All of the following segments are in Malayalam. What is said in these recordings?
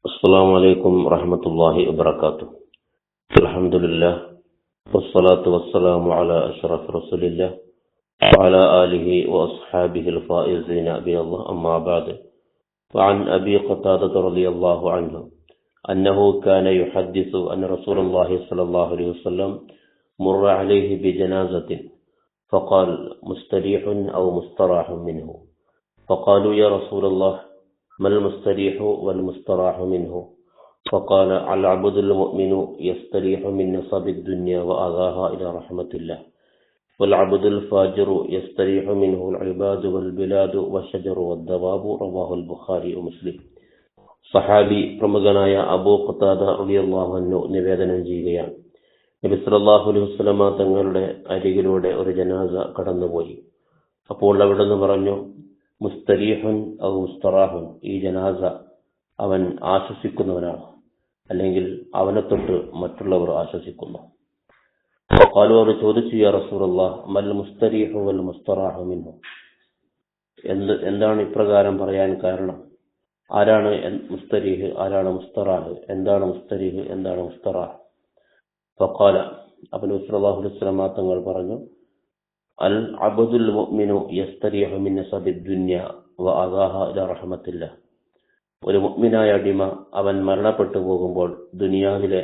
السلام عليكم ورحمة الله وبركاته. الحمد لله والصلاة والسلام على أشرف رسول الله وعلى آله وأصحابه الفائزين بالله، أما بعد. وعن أبي قتادة رضي الله عنه أنه كان يحدث أن رسول الله صلى الله عليه وسلم مر عليه بجنازة فقال: مستريح أو مستراح منه؟ فقالوا: يا رسول الله، ما المستريح والمستراح منه؟ فقال: العبد المؤمن يستريح من نصب الدنيا وأذاها إلى رحمة الله، والعبد الفاجر يستريح منه العباد والبلاد والشجر والدواب. رواه البخاري ومسلم. സഹാബി പ്രമുഖനായ അബൂ ഖതാദ റളിയല്ലാഹു അൻഹു നിവേദനം ചെയ്യുകയാണ്, നബി സല്ലല്ലാഹു അലൈഹി വസല്ലമ തങ്ങളുടെ അരികിലൂടെ ഒരു ജനാസ കടന്നുപോയി. അപ്പോൾ അവിടുന്ന് പറഞ്ഞു: മുസ്തരീഹുൻ ഔ മുസ്തറാഹുൻ, ഈ ജനാസ അവൻ ആശ്വസിക്കുന്നവനാണ്, അല്ലെങ്കിൽ അവനെ തൊട്ട് മറ്റുള്ളവർ ആശ്വസിക്കുന്നു. ഖാലു, അവർ ചോദിച്ചു: യാ റസൂലല്ലാഹ്, മൽ മുസ്തരീഹു വൽ മുസ്തറാഹു മിൻഹു? എന്താണ് ഇപ്രകാരം പറയാൻ കാരണം? ആരാണ് മുസ്തരീഹ്, ആരാണ് മുസ്തറാഹ്? എന്താണ് മുസ്തരീഹ്, എന്താണ് മുസ്തറാഹ്? ഫഖാല, അപ്പോൾ നബി സല്ലല്ലാഹു അലൈഹി വസല്ലമ തങ്ങൾ പറഞ്ഞു: അൽ അബ്ദുൽ മുഅ്മിനു യസ്തരീഹു മിൻ നസബിദ് ദുനിയ വഅദാഹ ഇലാ റഹ്മത്തില്ലാഹ്. ഒരു മുഅ്മിനായ അടിമ അവൻ മരണപ്പെട്ടു പോകുമ്പോൾ ദുനിയാവിലെ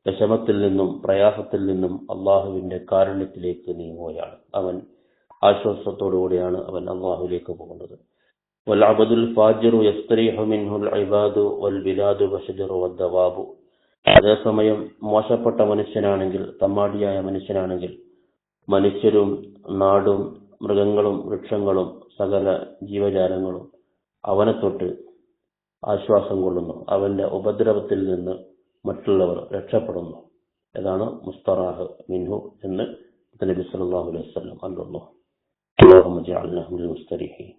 വിഷമത്തിൽ നിന്നും പ്രയാസത്തിൽ നിന്നും അള്ളാഹുവിന്റെ കാരുണ്യത്തിലേക്ക് നീങ്ങുകയാണ്. അവൻ ആശ്വാസത്തോടുകൂടിയാണ് അവൻ അള്ളാഹുവിലേക്ക് പോകുന്നത്. വൽ അബ്ദുൽ ഫാജിറു യസ്തരീഹു മിൻഹുൽ ഇബാദു വൽ ബിലാദു വശജറു വദ്ദവാബു. അതേസമയം മോശപ്പെട്ട മനുഷ്യനാണെങ്കിൽ, തമ്മാടിയായ മനുഷ്യനാണെങ്കിൽ, മനുഷ്യരും നാടും മൃഗങ്ങളും വൃക്ഷങ്ങളും സകല ജീവജാലങ്ങളും അവനെ തൊട്ട് ആശ്വാസം കൊള്ളുന്നു. അവന്റെ ഉപദ്രവത്തിൽ നിന്ന് മറ്റുള്ളവർ രക്ഷപ്പെടുന്നു. ഇതാണ് മുസ്തറാഹ് മിൻഹു എന്ന് നബി സല്ലല്ലാഹു അലൈഹി വസല്ലം പറഞ്ഞു. അല്ലാഹുമ്മ ജഅൽനാ മിനൽ മുസ്തരീഹീൻ.